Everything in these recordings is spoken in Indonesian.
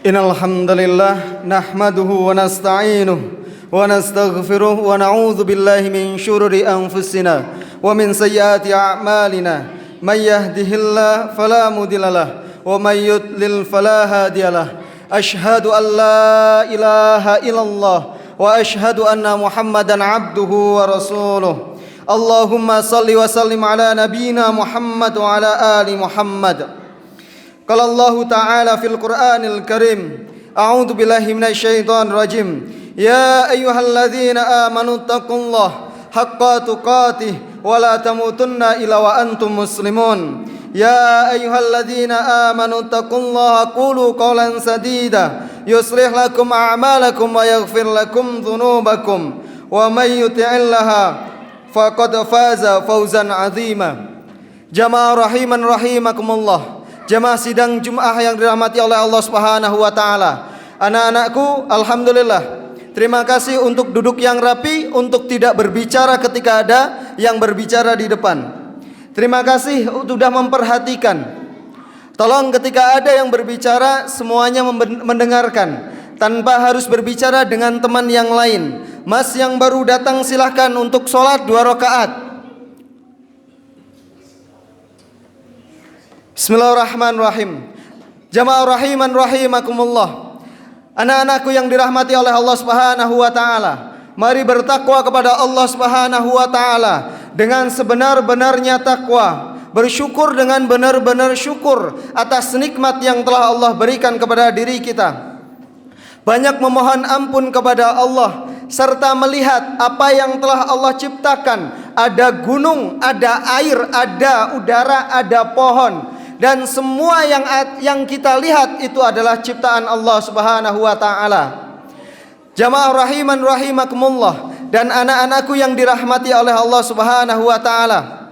Innal hamdalillah nahmaduhu wa nasta'inuhu wa nastaghfiruh wa na'udzu billahi min syururi anfusina wa min sayyiati a'malina. May yahdihillahu fala mudhillalah wa may yudlil fala hadiyalah. Asyhadu an la ilaha illallah wa asyhadu anna Muhammadan abduhu wa rasuluh. Allahumma salli wa sallim ala nabiyyina Muhammad wa ala ali Muhammad. Qala Allah Ta'ala fil Qur'anil Karim, a'udzu billahi minasyaitonir rajim. Ya ayyuhalladzina amanu taqullaha haqqa tuqatih wa la tamutunna illa wa antum muslimun. Ya ayyuhalladzina amanu taqullaha qulu qawlan sadida yuslih lakum a'malakum wa yaghfir lakum dhunubakum wa may yuti'illaha faqad faza fawzan 'azima. Jamaah rahiman rahimakumullah. Jamaah sidang Jumat yang dirahmati oleh Allah Subhanahu wa taala. Anak-anakku, alhamdulillah. Terima kasih untuk duduk yang rapi, untuk tidak berbicara ketika ada yang berbicara di depan. Terima kasih sudah memperhatikan. Tolong ketika ada yang berbicara semuanya mendengarkan tanpa harus berbicara dengan teman yang lain. Mas yang baru datang silahkan untuk sholat 2 rakaat. Bismillahirrahmanirrahim. Jamaah rahiman rahimakumullah. Anak-anakku yang dirahmati oleh Allah Subhanahu wa taala, mari bertakwa kepada Allah Subhanahu wa taala dengan sebenar-benarnya takwa. Bersyukur dengan benar-benar syukur atas nikmat yang telah Allah berikan kepada diri kita. Banyak memohon ampun kepada Allah serta melihat apa yang telah Allah ciptakan. Ada gunung, ada air, ada udara, ada pohon. Dan semua yang kita lihat itu adalah ciptaan Allah Subhanahu wa taala. Jamaah rahiman rahimakumullah dan anak-anakku yang dirahmati oleh Allah Subhanahu wa taala.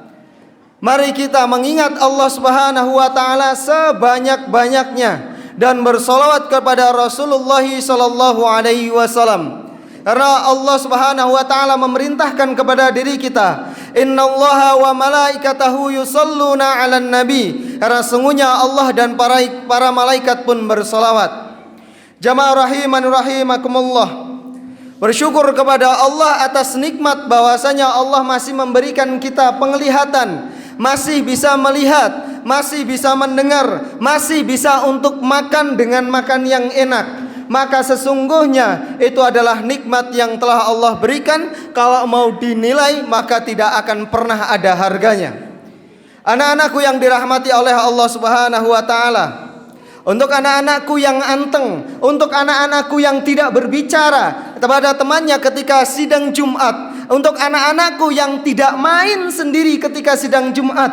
Mari kita mengingat Allah Subhanahu wa taala sebanyak-banyaknya dan bersolawat kepada Rasulullah sallallahu alaihi wasallam. Karena Allah Subhanahu wa taala memerintahkan kepada diri kita, innallaha wa malaikatahu yusalluna 'alan nabi. Karena sungguhnya Allah dan para malaikat pun bersolawat. Jamaah rahiman rahimakumullah. Bersyukur kepada Allah atas nikmat bahwasanya Allah masih memberikan kita penglihatan, masih bisa melihat, masih bisa mendengar, masih bisa untuk makan dengan makan yang enak. Maka sesungguhnya itu adalah nikmat yang telah Allah berikan. Kalau mau dinilai maka tidak akan pernah ada harganya. Anak-anakku yang dirahmati oleh Allah Subhanahu wa taala, untuk anak-anakku yang anteng, untuk anak-anakku yang tidak berbicara kepada temannya ketika sidang Jumat, untuk anak-anakku yang tidak main sendiri ketika sidang Jumat,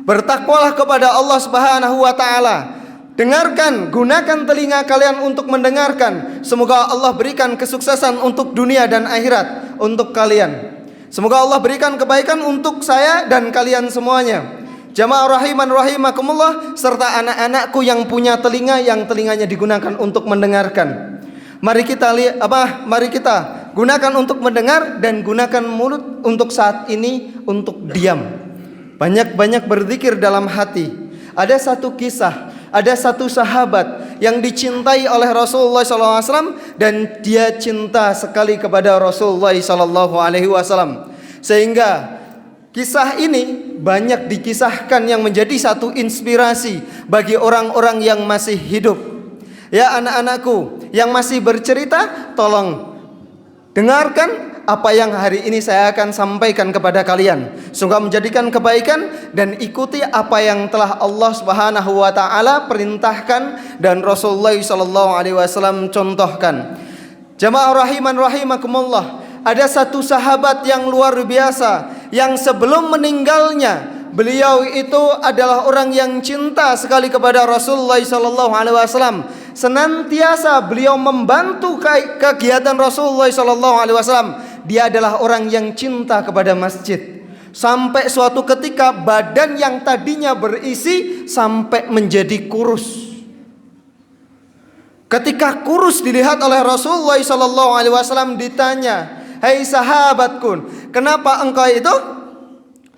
bertakwalah kepada Allah Subhanahu wa taala. Dengarkan, gunakan telinga kalian untuk mendengarkan. Semoga Allah berikan kesuksesan untuk dunia dan akhirat untuk kalian. Semoga Allah berikan kebaikan untuk saya dan kalian semuanya. Jamaah rahiman rahimakumullah serta anak-anakku yang punya telinga yang telinganya digunakan untuk mendengarkan. Mari kita gunakan untuk mendengar dan gunakan mulut untuk saat ini untuk diam. Banyak-banyak berzikir dalam hati. Ada satu kisah. Ada satu sahabat yang dicintai oleh Rasulullah SAW dan dia cinta sekali kepada Rasulullah SAW. Sehingga kisah ini banyak dikisahkan yang menjadi satu inspirasi bagi orang-orang yang masih hidup. Ya anak-anakku yang masih bercerita, tolong dengarkan apa yang hari ini saya akan sampaikan kepada kalian. Semoga menjadikan kebaikan dan ikuti apa yang telah Allah Subhanahu wa taala perintahkan dan Rasulullah sallallahu alaihi wasallam contohkan. Jamaah rahiman rahimakumullah, ada satu sahabat yang luar biasa yang sebelum meninggalnya beliau itu adalah orang yang cinta sekali kepada Rasulullah sallallahu alaihi wasallam. Senantiasa beliau membantu kegiatan Rasulullah sallallahu alaihi wasallam. Dia adalah orang yang cinta kepada masjid. Sampai suatu ketika badan yang tadinya berisi sampai menjadi kurus. Ketika kurus dilihat oleh Rasulullah SAW ditanya, "Hai sahabatku, kenapa engkau itu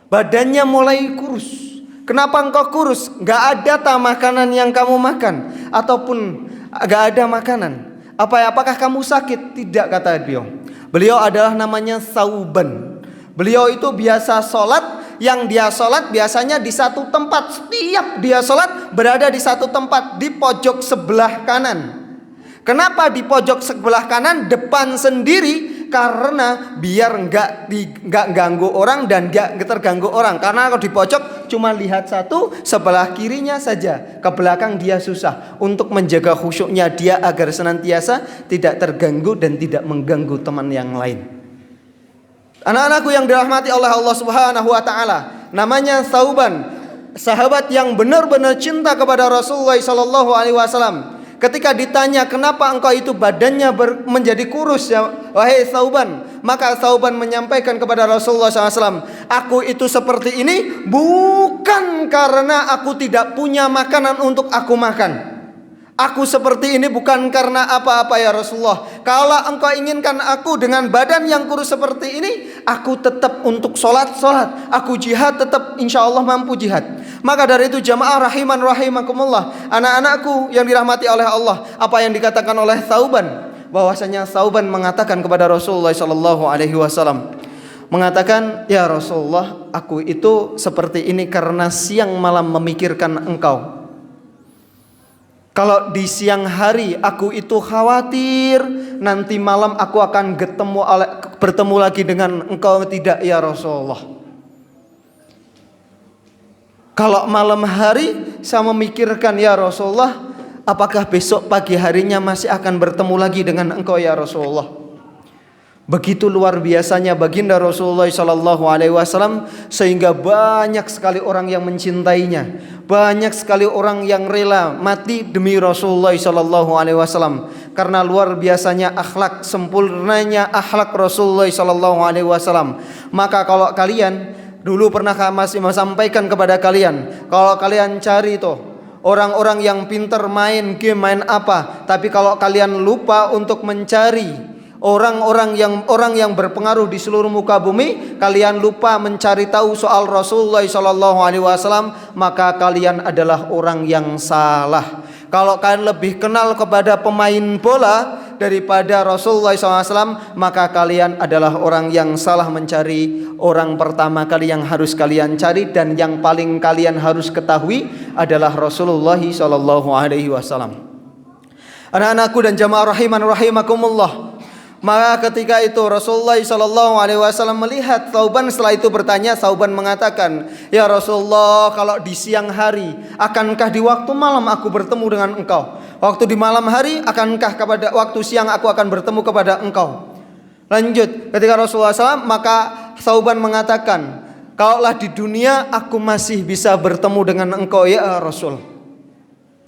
badannya mulai kurus? Kenapa engkau kurus? Gak ada makanan yang kamu makan ataupun Gak ada makanan. Apakah kamu sakit? Tidak, kata beliau. Beliau adalah namanya Sauban. Beliau itu biasa sholat. Yang dia sholat biasanya di satu tempat. Setiap dia sholat berada di satu tempat, di pojok sebelah kanan. Kenapa di pojok sebelah kanan? Depan sendiri. Karena biar nggak ganggu orang dan nggak terganggu orang. Karena kalau di pojok cuma lihat satu, sebelah kirinya saja, ke belakang dia susah. Untuk menjaga khusyuknya dia agar senantiasa tidak terganggu dan tidak mengganggu teman yang lain. Anak-anakku yang dirahmati oleh Allah Subhanahu wa taala, namanya Sauban, sahabat yang benar-benar cinta kepada Rasulullah sallallahu alaihi wasallam. Ketika ditanya, kenapa engkau itu badannya menjadi kurus ya, wahai Sauban? Maka Sauban menyampaikan kepada Rasulullah SAW, aku itu seperti ini bukan karena aku tidak punya makanan untuk aku makan. Aku seperti ini bukan karena apa-apa ya Rasulullah. Kalau engkau inginkan aku dengan badan yang kurus seperti ini, aku tetap untuk sholat. Aku jihad tetap insya Allah mampu jihad. Maka dari itu jamaah rahimakumullah, anak-anakku yang dirahmati oleh Allah, apa yang dikatakan oleh Sauban, bahwasanya Sauban mengatakan kepada Rasulullah sallallahu alaihi wasallam, mengatakan, ya Rasulullah, aku itu seperti ini karena siang malam memikirkan engkau. Kalau di siang hari aku itu khawatir nanti malam aku akan bertemu lagi dengan engkau. Tidak ya Rasulullah. Kalau malam hari saya memikirkan ya Rasulullah, apakah besok pagi harinya masih akan bertemu lagi dengan engkau ya Rasulullah. Begitu luar biasanya baginda Rasulullah sallallahu alaihi wasallam sehingga banyak sekali orang yang mencintainya, banyak sekali orang yang rela mati demi Rasulullah sallallahu alaihi wasallam karena luar biasanya akhlak, sempurnanya akhlak Rasulullah sallallahu alaihi wasallam. Maka kalau kalian dulu pernah masih sampaikan kepada kalian, kalau kalian cari itu orang-orang yang pintar main game, main apa, tapi kalau kalian lupa untuk mencari orang yang berpengaruh di seluruh muka bumi, kalian lupa mencari tahu soal Rasulullah sallallahu alaihi wasallam, maka kalian adalah orang yang salah. Kalau kalian lebih kenal kepada pemain bola daripada Rasulullah SAW, maka kalian adalah orang yang salah mencari orang pertama kali yang harus kalian cari dan yang paling kalian harus ketahui adalah Rasulullah sallallahu alaihi wasallam. Anak-anakku dan jamaah rahimakumullah, maka ketika itu Rasulullah sallallahu alaihi wasallam melihat Sauban. Setelah itu bertanya, Sauban mengatakan, ya Rasulullah, kalau di siang hari akankah di waktu malam aku bertemu dengan engkau? Waktu di malam hari akankah pada waktu siang aku akan bertemu kepada engkau? Lanjut, ketika Rasulullah SAW, maka Sauban mengatakan, kalaulah di dunia aku masih bisa bertemu dengan engkau ya Rasul,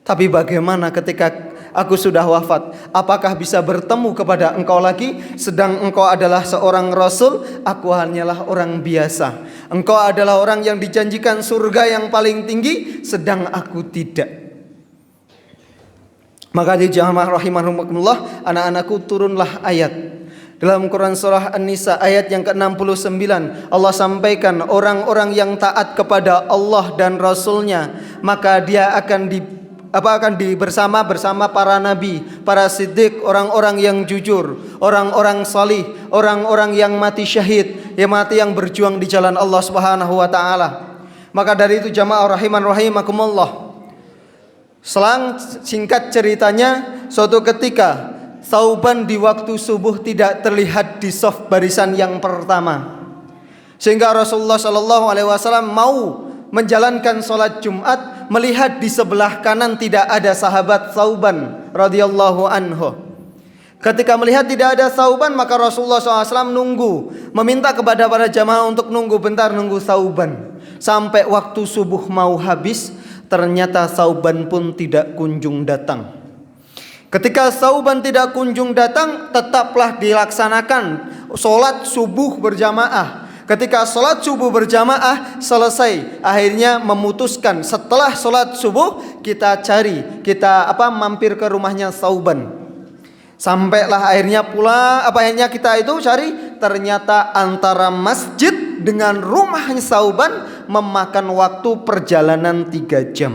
tapi bagaimana ketika aku sudah wafat? Apakah bisa bertemu kepada engkau lagi? Sedang engkau adalah seorang Rasul, aku hanyalah orang biasa. Engkau adalah orang yang dijanjikan surga yang paling tinggi, sedang aku tidak. Maka di jamaah rahimakumullah, anak-anakku, turunlah ayat dalam Quran surah An-Nisa ayat yang ke-69. Allah sampaikan orang-orang yang taat kepada Allah dan Rasulnya, maka dia akan bersama para nabi, para siddiq, orang-orang yang jujur, orang-orang salih, orang-orang yang mati syahid, yang mati yang berjuang di jalan Allah Subhanahu wa taala. Maka dari itu jamaah rahimakumullah, selang singkat ceritanya, suatu ketika Sauban di waktu subuh tidak terlihat di shaf barisan yang pertama, sehingga Rasulullah sallallahu alaihi wasallam mau menjalankan sholat Jumat, melihat di sebelah kanan tidak ada sahabat Sauban radhiyallahu anhu. Ketika melihat tidak ada Sauban, maka Rasulullah SAW nunggu, meminta kepada para jamaah untuk nunggu bentar, nunggu Sauban sampai waktu subuh mau habis. Ternyata Sauban pun tidak kunjung datang. Ketika Sauban tidak kunjung datang, tetaplah dilaksanakan sholat subuh berjamaah. Ketika sholat subuh berjamaah selesai, akhirnya memutuskan setelah sholat subuh kita mampir ke rumahnya Sauban. Sampailah akhirnya kita itu cari, ternyata antara masjid dengan rumahnya Sauban memakan waktu perjalanan 3 jam.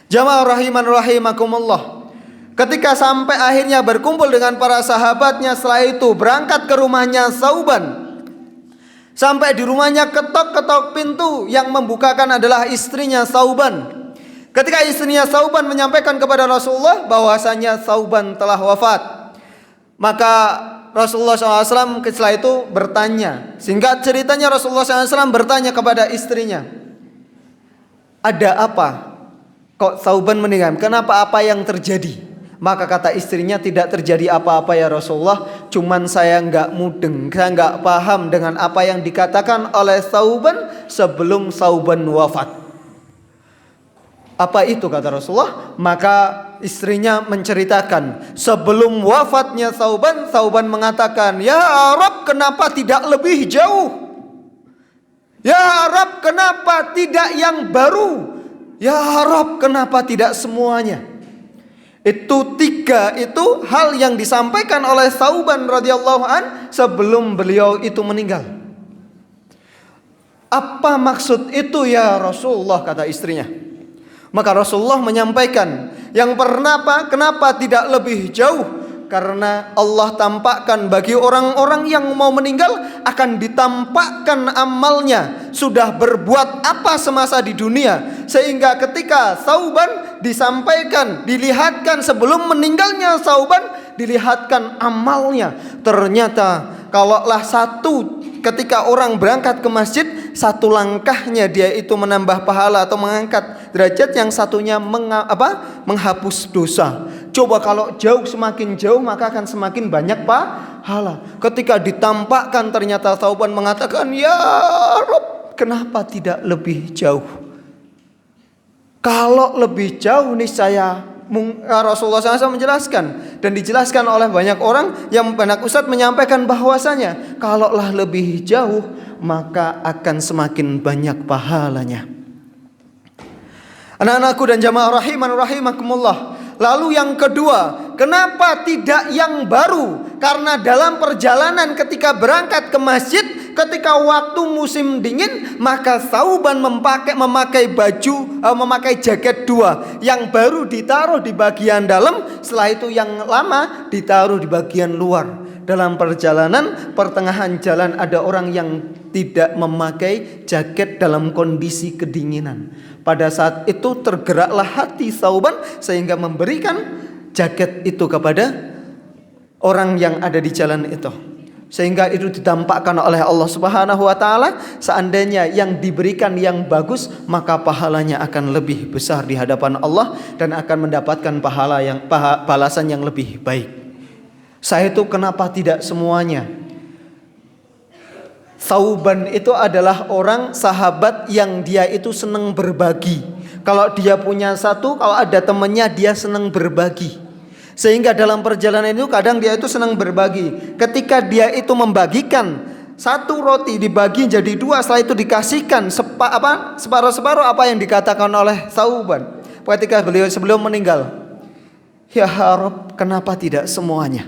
Jamaah rahiman rahimakumullah. Ketika sampai akhirnya berkumpul dengan para sahabatnya, setelah itu berangkat ke rumahnya Sauban. Sampai di rumahnya, ketok-ketok pintu, yang membukakan adalah istrinya Sauban. Ketika istrinya Sauban menyampaikan kepada Rasulullah bahwasanya Sauban telah wafat, maka Rasulullah SAW setelah itu bertanya. Singkat ceritanya, Rasulullah SAW bertanya kepada istrinya, ada apa? Kok Sauban meninggal? Kenapa, apa yang terjadi? Maka kata istrinya, tidak terjadi apa-apa ya Rasulullah, cuman saya nggak mudeng, saya nggak paham dengan apa yang dikatakan oleh Sauban sebelum Sauban wafat. Apa itu kata Rasulullah? Maka istrinya menceritakan, sebelum wafatnya Sauban, Sauban mengatakan, ya Arab, kenapa tidak lebih jauh? Ya Arab, kenapa tidak yang baru? Ya Arab, kenapa tidak semuanya? Itu tiga itu hal yang disampaikan oleh Sauban radhiyallahu an sebelum beliau itu meninggal. Apa maksud itu ya Rasulullah, kata istrinya. Maka Rasulullah menyampaikan, yang kenapa tidak lebih jauh? Karena Allah tampakkan bagi orang-orang yang mau meninggal akan ditampakkan amalnya, sudah berbuat apa semasa di dunia, sehingga ketika Sauban disampaikan, dilihatkan sebelum meninggalnya Sauban, dilihatkan amalnya. Ternyata kalaulah satu, ketika orang berangkat ke masjid, satu langkahnya dia itu menambah pahala atau mengangkat derajat, yang satunya menghapus dosa. Coba kalau jauh, semakin jauh maka akan semakin banyak pahala. Ketika ditampakkan ternyata Sauban mengatakan, ya Rabb, kenapa tidak lebih jauh? Kalau lebih jauh nih saya, Rasulullah SAW menjelaskan, dan dijelaskan oleh banyak orang, yang banyak ustadz menyampaikan bahwasanya kalaulah lebih jauh maka akan semakin banyak pahalanya. Anak-anakku dan jamaah rahiman rahimakumullah. Lalu yang kedua, kenapa tidak yang baru? Karena dalam perjalanan ketika berangkat ke masjid, ketika waktu musim dingin, maka Sauban memakai jaket dua. Yang baru ditaruh di bagian dalam, setelah itu yang lama ditaruh di bagian luar. Dalam perjalanan, pertengahan jalan ada orang yang tidak memakai jaket dalam kondisi kedinginan. Pada saat itu tergeraklah hati Sauban sehingga memberikan jaket itu kepada orang yang ada di jalan itu. Sehingga itu ditampakkan oleh Allah Subhanahu wa taala, seandainya yang diberikan yang bagus, maka pahalanya akan lebih besar di hadapan Allah dan akan mendapatkan balasan yang lebih baik. Saya itu kenapa tidak semuanya? Sauban itu adalah orang sahabat yang dia itu senang berbagi. Kalau dia punya satu, kalau ada temannya dia senang berbagi. Sehingga dalam perjalanan itu kadang dia itu senang berbagi. Ketika dia itu membagikan satu roti dibagi jadi dua, setelah itu dikasihkan separuh-separuh apa yang dikatakan oleh Sauban ketika beliau sebelum meninggal. Ya Rabb, kenapa tidak semuanya?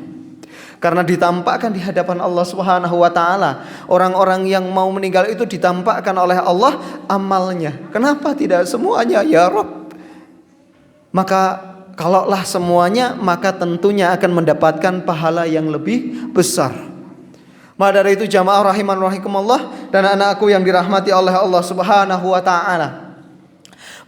Karena ditampakkan di hadapan Allah Subhanahu wa taala. Orang-orang yang mau meninggal itu ditampakkan oleh Allah amalnya. Kenapa tidak semuanya ya Rabb? Maka kalaulah semuanya, maka tentunya akan mendapatkan pahala yang lebih besar. Maka dari itu jamaah rahiman rahimakumullah dan anakku yang dirahmati oleh Allah Subhanahu wa taala.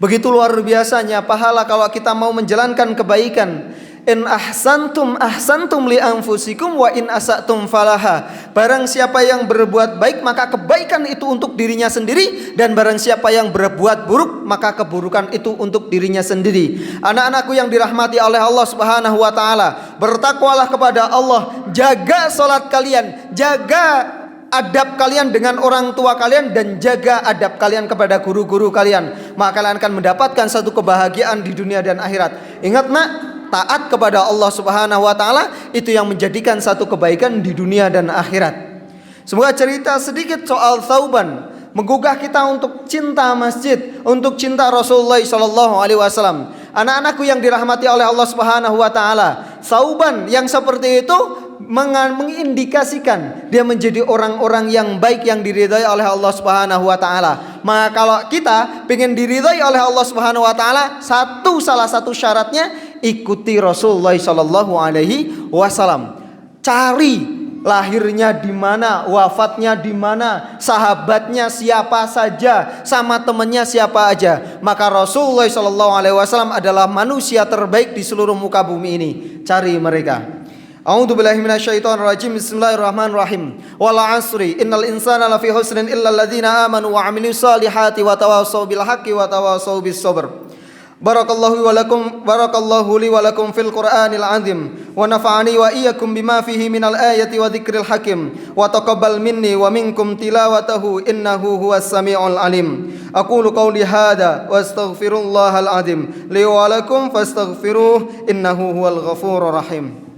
Begitu luar biasanya pahala kalau kita mau menjalankan kebaikan. In ahsantum ahsantum li anfusikum wa in asatum falaha. Barang siapa yang berbuat baik maka kebaikan itu untuk dirinya sendiri, dan barang siapa yang berbuat buruk maka keburukan itu untuk dirinya sendiri. Anak-anakku yang dirahmati oleh Allah Subhanahu wa taala, bertakwalah kepada Allah, jaga salat kalian, jaga adab kalian dengan orang tua kalian, dan jaga adab kalian kepada guru-guru kalian, maka kalian akan mendapatkan satu kebahagiaan di dunia dan akhirat. Ingat nak, taat kepada Allah Subhanahu wa taala itu yang menjadikan satu kebaikan di dunia dan akhirat. Semoga cerita sedikit soal Sauban menggugah kita untuk cinta masjid, untuk cinta Rasulullah sallallahu alaihi wasallam. Anak-anakku yang dirahmati oleh Allah Subhanahu wa taala, Sauban yang seperti itu mengindikasikan dia menjadi orang-orang yang baik yang diridhai oleh Allah Subhanahu wa taala. Maka kalau kita ingin diridhai oleh Allah Subhanahu wa taala, salah satu syaratnya ikuti Rasulullah sallallahu alaihi wasallam. Cari lahirnya di mana, wafatnya di mana, sahabatnya siapa saja, sama temannya siapa aja. Maka Rasulullah sallallahu alaihi wasallam adalah manusia terbaik di seluruh muka bumi ini. Cari mereka. A'udzu billahi minasyaitonir rajim. Bismillahirrahmanirrahim. Wal 'asri innal insana lafi khusrin illa alladziina aamanu wa 'amilus solihati wa tawassaw bil haqqi wa tawassaw bis sabr. Barakallahu li wa lakum fil Qur'anil 'azim wa nafa'ani wa iyyakum bima fihi minal ayati wa dzikril hakim wa taqabbal minni wa minkum tilawatahu innahu huwas samiul alim. Aqulu qawli hadza wa astaghfirullahal 'azim li wa lakum fastaghfiruhu innahu huwal ghafurur rahim.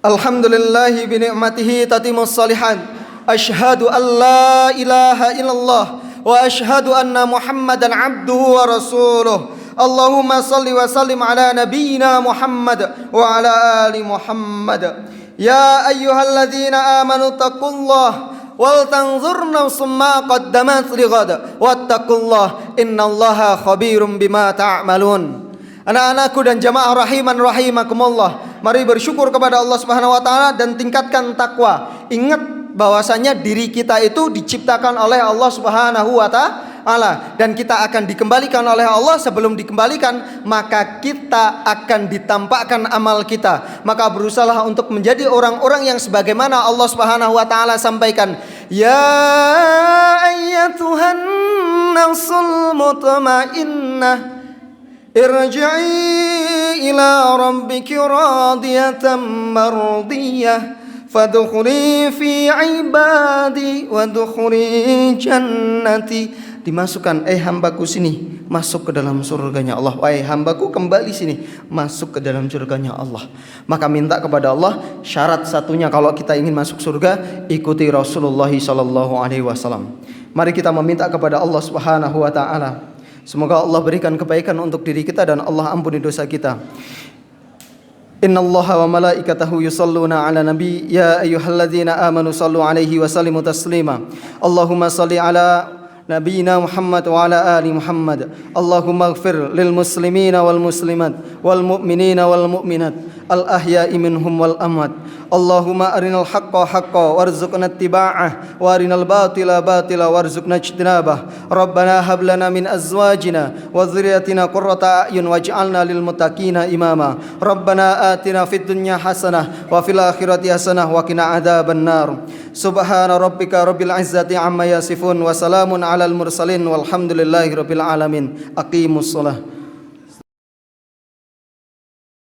Alhamdulillahi bi ni'matihi tatimmus shalihat. Asyhadu an la ilaha illallah wa asyhadu anna Muhammadan abduhu wa rasuluh. Allahumma salli wa sallim ala nabiyyina Muhammad wa ala ali Muhammad. Ya ayyuhalladzina amanu taqullaha wal tanzur nafsum ma qaddamat lighad wattaqullah innallaha khabirum bima ta'malun. Anak-anakku dan jamaah rahiman rahimakumullah, mari bersyukur kepada Allah Subhanahu wa taala dan tingkatkan takwa. Ingat bahwasanya diri kita itu diciptakan oleh Allah Subhanahu wa taala dan kita akan dikembalikan oleh Allah. Sebelum dikembalikan, maka kita akan ditampakkan amal kita. Maka berusahalah untuk menjadi orang-orang yang sebagaimana Allah Subhanahu wa taala sampaikan, ya ayyatuhan nafsul mutmainnah irji'i ila rabbiki radiyatan mardiyah fadkhuli fi ibadi wadkhuli jannati. Dimasukkan, hambaku sini, masuk ke dalam surganya Allah. Wahai hambaku, kembali sini, masuk ke dalam surganya Allah. Maka minta kepada Allah, syarat satunya kalau kita ingin masuk surga, ikuti Rasulullah sallallahu alaihi wasallam. Mari kita meminta kepada Allah Subhanahu wa taala, semoga Allah berikan kebaikan untuk diri kita dan Allah ampuni dosa kita. Innallaha wa malaikatahu yusalluna ala nabi ya ayyuhalladzina amanu sallu alaihi wa sallimu taslima. Allahumma salli ala nabiyyina Muhammad wa ala ali Muhammad. Allahumma ighfir lil muslimina wal muslimat wal mu'minina wal mu'minat al ahya'i minhum wal amwat. Allahumma arinal haqqa haqqa warzuqna ittiba'ah wa arinal batila batila warzuqna ijtinabah. Rabbana hab lana min azwajina wa dhurriyyatina qurrata a'yun waj'alna lil muttaqina imama. Rabbana atina fid dunya hasanah wa fil akhirati hasanah wa qina adzabannar. Subhana rabbika rabbil izzati amma yasifun wa salamun alal mursalin walhamdulillahi rabbil alamin. Aqimus shalah.